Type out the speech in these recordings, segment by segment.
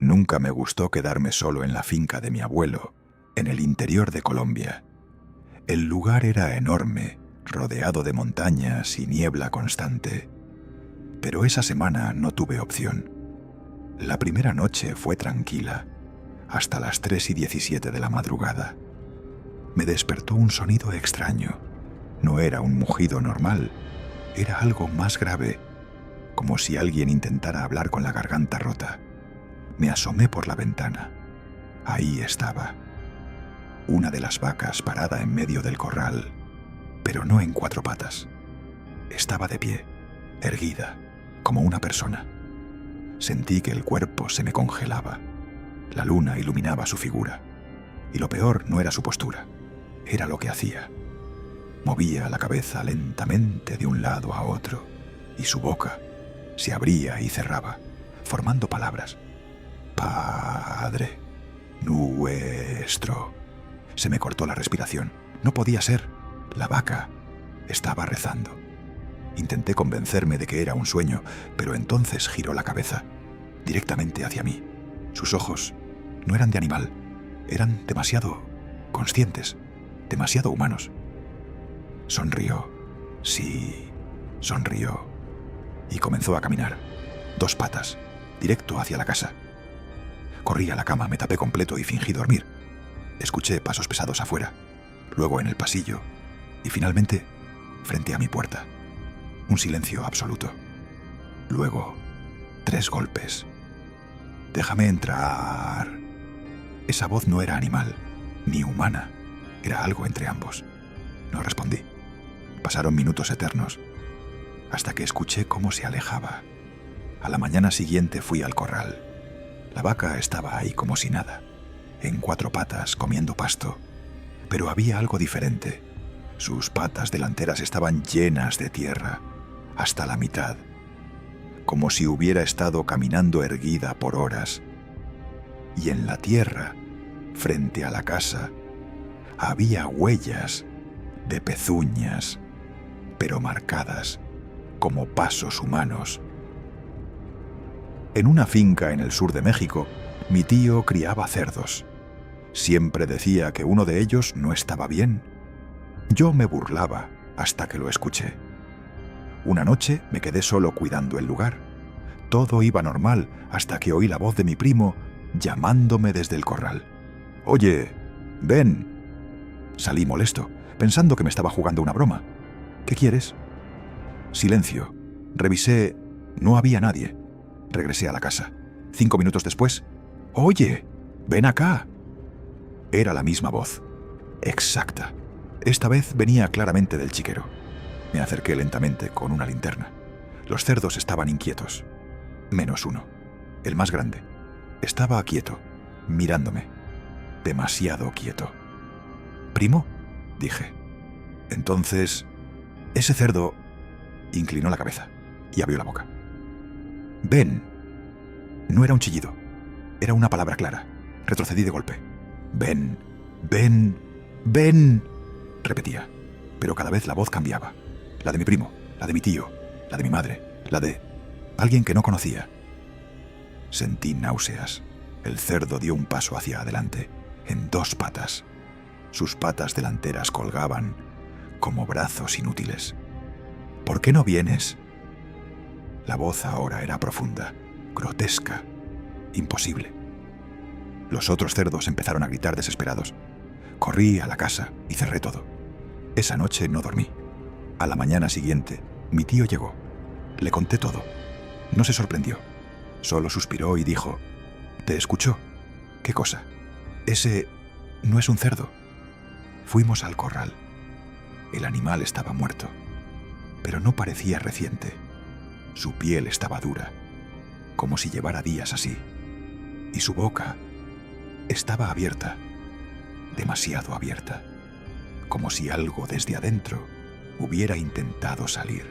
Nunca me gustó quedarme solo en la finca de mi abuelo, en el interior de Colombia. El lugar era enorme, rodeado de montañas y niebla constante. Pero esa semana no tuve opción. La primera noche fue tranquila, hasta las 3:17 de la madrugada. Me despertó un sonido extraño. No era un mugido normal, era algo más grave, como si alguien intentara hablar con la garganta rota. Me asomé por la ventana. Ahí estaba. Una de las vacas parada en medio del corral, pero no en 4 patas. Estaba de pie, erguida, como una persona. Sentí que el cuerpo se me congelaba. La luna iluminaba su figura. Y lo peor no era su postura, era lo que hacía. Movía la cabeza lentamente de un lado a otro, y su boca se abría y cerraba, formando palabras. Padre nuestro. Se me cortó la respiración. No podía ser. La vaca estaba rezando. Intenté convencerme de que era un sueño, pero entonces giró la cabeza, directamente hacia mí. Sus ojos no eran de animal, eran demasiado conscientes, demasiado humanos. Sonrió. Sí, sonrió. Y comenzó a caminar. 2 patas, directo hacia la casa. Corrí a la cama, me tapé completo y fingí dormir. Escuché pasos pesados afuera, luego en el pasillo y finalmente frente a mi puerta. Un silencio absoluto. Luego, 3 golpes. «Déjame entrar». Esa voz no era animal, ni humana. Era algo entre ambos. No respondí. Pasaron minutos eternos, hasta que escuché cómo se alejaba. A la mañana siguiente fui al corral. La vaca estaba ahí como si nada, en 4 patas comiendo pasto. Pero había algo diferente. Sus patas delanteras estaban llenas de tierra, hasta la mitad, como si hubiera estado caminando erguida por horas. Y en la tierra, frente a la casa, había huellas de pezuñas, pero marcadas como pasos humanos. En una finca en el sur de México, mi tío criaba cerdos. Siempre decía que uno de ellos no estaba bien. Yo me burlaba hasta que lo escuché. Una noche me quedé solo cuidando el lugar. Todo iba normal hasta que oí la voz de mi primo llamándome desde el corral. «Oye, ven». Salí molesto, pensando que me estaba jugando una broma. «¿Qué quieres?» Silencio. Revisé. No había nadie. Regresé a la casa. 5 minutos después. «Oye, ven acá». Era la misma voz. Exacta. Esta vez venía claramente del chiquero. Me acerqué lentamente con una linterna. Los cerdos estaban inquietos. Menos uno, el más grande. Estaba quieto, mirándome. Demasiado quieto. «¿Primo?», dije. Entonces, ese cerdo inclinó la cabeza y abrió la boca. «Ven». No era un chillido, era una palabra clara. Retrocedí de golpe. «Ven, ven, ven», repetía, pero cada vez la voz cambiaba. La de mi primo, la de mi tío, la de mi madre, la de alguien que no conocía. Sentí náuseas. El cerdo dio un paso hacia adelante, en 2 patas. Sus patas delanteras colgaban como brazos inútiles. «¿Por qué no vienes?». La voz ahora era profunda, grotesca, imposible. Los otros cerdos empezaron a gritar desesperados. Corrí a la casa y cerré todo. Esa noche no dormí. A la mañana siguiente, mi tío llegó. Le conté todo. No se sorprendió. Solo suspiró y dijo: «¿Te escuchó?». «¿Qué cosa?». «Ese no es un cerdo». Fuimos al corral. El animal estaba muerto, pero no parecía reciente. Su piel estaba dura, como si llevara días así. Y su boca estaba abierta, demasiado abierta, como si algo desde adentro hubiera intentado salir.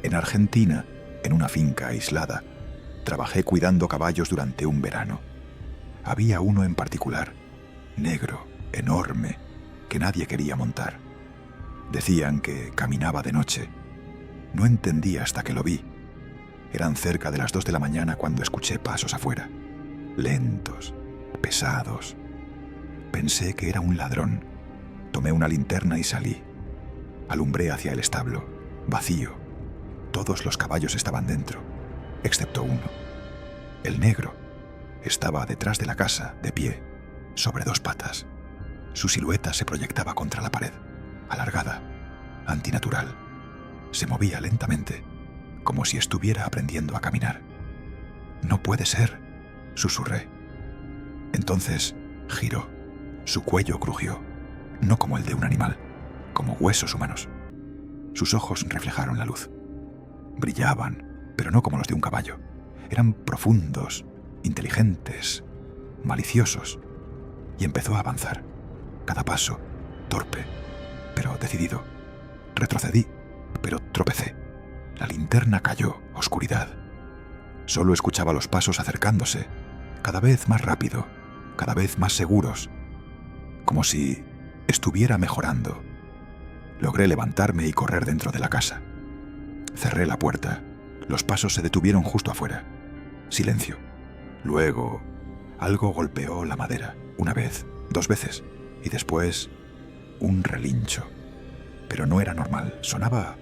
En Argentina, en una finca aislada, trabajé cuidando caballos durante un verano. Había uno en particular, negro, enorme, que nadie quería montar. Decían que caminaba de noche. No entendí hasta que lo vi. Eran cerca de las 2 de la mañana cuando escuché pasos afuera. Lentos, pesados. Pensé que era un ladrón. Tomé una linterna y salí. Alumbré hacia el establo, vacío. Todos los caballos estaban dentro, excepto uno. El negro estaba detrás de la casa, de pie, sobre 2 patas. Su silueta se proyectaba contra la pared, alargada, antinatural. Se movía lentamente, como si estuviera aprendiendo a caminar. «No puede ser», susurré. Entonces giró. Su cuello crujió, no como el de un animal, como huesos humanos. Sus ojos reflejaron la luz. Brillaban, pero no como los de un caballo. Eran profundos, inteligentes, maliciosos. Y empezó a avanzar. Cada paso, torpe, pero decidido. Retrocedí, pero tropecé. La linterna cayó, oscuridad. Solo escuchaba los pasos acercándose, cada vez más rápido, cada vez más seguros, como si estuviera mejorando. Logré levantarme y correr dentro de la casa. Cerré la puerta. Los pasos se detuvieron justo afuera. Silencio. Luego, algo golpeó la madera. 1 vez, 2 veces, y después un relincho. Pero no era normal, sonaba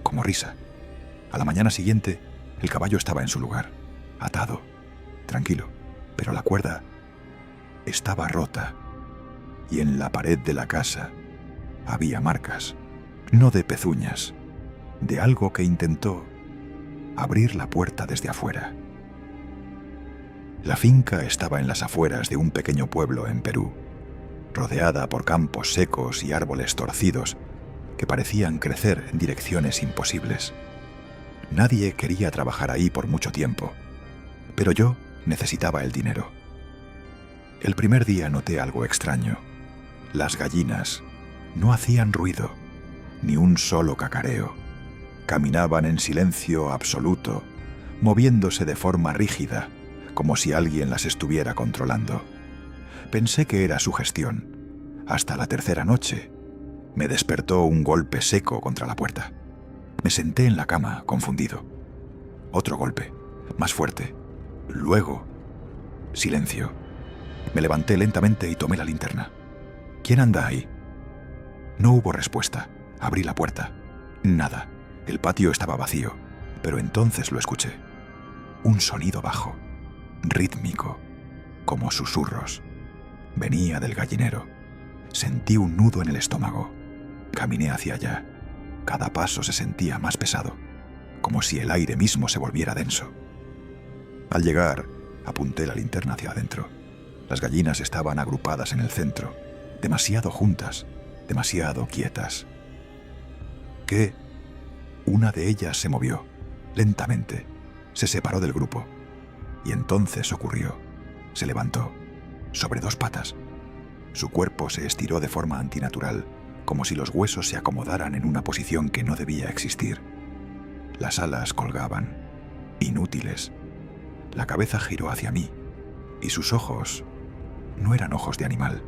como risa. A la mañana siguiente, el caballo estaba en su lugar, atado, tranquilo, pero la cuerda estaba rota. Y en la pared de la casa había marcas, no de pezuñas, de algo que intentó abrir la puerta desde afuera. La finca estaba en las afueras de un pequeño pueblo en Perú, rodeada por campos secos y árboles torcidos que parecían crecer en direcciones imposibles. Nadie quería trabajar ahí por mucho tiempo, pero yo necesitaba el dinero. El primer día noté algo extraño. Las gallinas no hacían ruido, ni un solo cacareo. Caminaban en silencio absoluto, moviéndose de forma rígida, como si alguien las estuviera controlando. Pensé que era sugestión. Hasta la 3.ª noche, me despertó un golpe seco contra la puerta. Me senté en la cama, confundido. Otro golpe, más fuerte. Luego, silencio. Me levanté lentamente y tomé la linterna. ¿Quién anda ahí? No hubo respuesta. Abrí la puerta. Nada. El patio estaba vacío, pero entonces lo escuché. Un sonido bajo, rítmico, como susurros. Venía del gallinero. Sentí un nudo en el estómago. Caminé hacia allá. Cada paso se sentía más pesado, como si el aire mismo se volviera denso. Al llegar, apunté la linterna hacia adentro. Las gallinas estaban agrupadas en el centro, demasiado juntas, demasiado quietas. ¿Qué? Una de ellas se movió, lentamente, se separó del grupo. Y entonces ocurrió. Se levantó, sobre 2 patas. Su cuerpo se estiró de forma antinatural, como si los huesos se acomodaran en una posición que no debía existir. Las alas colgaban, inútiles. La cabeza giró hacia mí, y sus ojos no eran ojos de animal,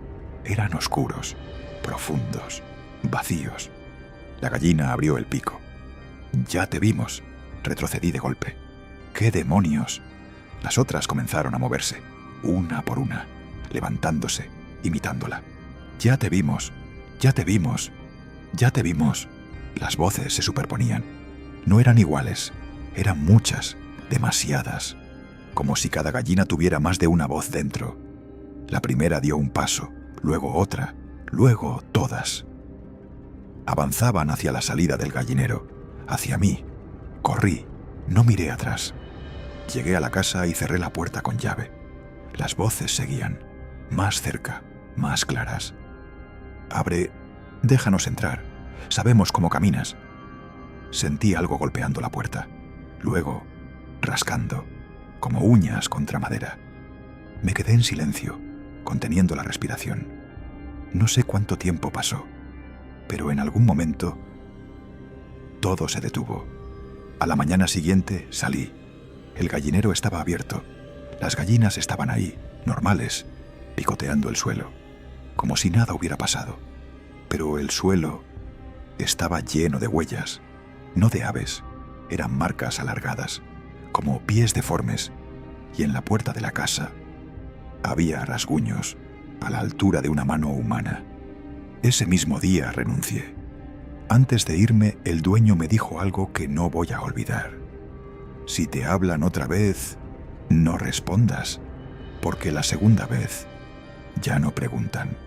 eran oscuros, profundos, vacíos. La gallina abrió el pico. «Ya te vimos», retrocedí de golpe. «¿Qué demonios?» Las otras comenzaron a moverse, una por una, levantándose, imitándola. «Ya te vimos, ya te vimos, ya te vimos». Las voces se superponían. No eran iguales, eran muchas, demasiadas, como si cada gallina tuviera más de una voz dentro. La primera dio un paso, luego otra, luego todas. Avanzaban hacia la salida del gallinero, hacia mí. Corrí, no miré atrás. Llegué a la casa y cerré la puerta con llave. Las voces seguían, más cerca, más claras. «Abre, déjanos entrar. Sabemos cómo caminas». Sentí algo golpeando la puerta, luego rascando, como uñas contra madera. Me quedé en silencio, conteniendo la respiración. No sé cuánto tiempo pasó, pero en algún momento todo se detuvo. A la mañana siguiente salí. El gallinero estaba abierto. Las gallinas estaban ahí, normales, picoteando el suelo, como si nada hubiera pasado. Pero el suelo estaba lleno de huellas, no de aves, eran marcas alargadas, como pies deformes, y en la puerta de la casa había rasguños a la altura de una mano humana. Ese mismo día renuncié. Antes de irme, el dueño me dijo algo que no voy a olvidar. Si te hablan otra vez, no respondas, porque la segunda vez ya no preguntan.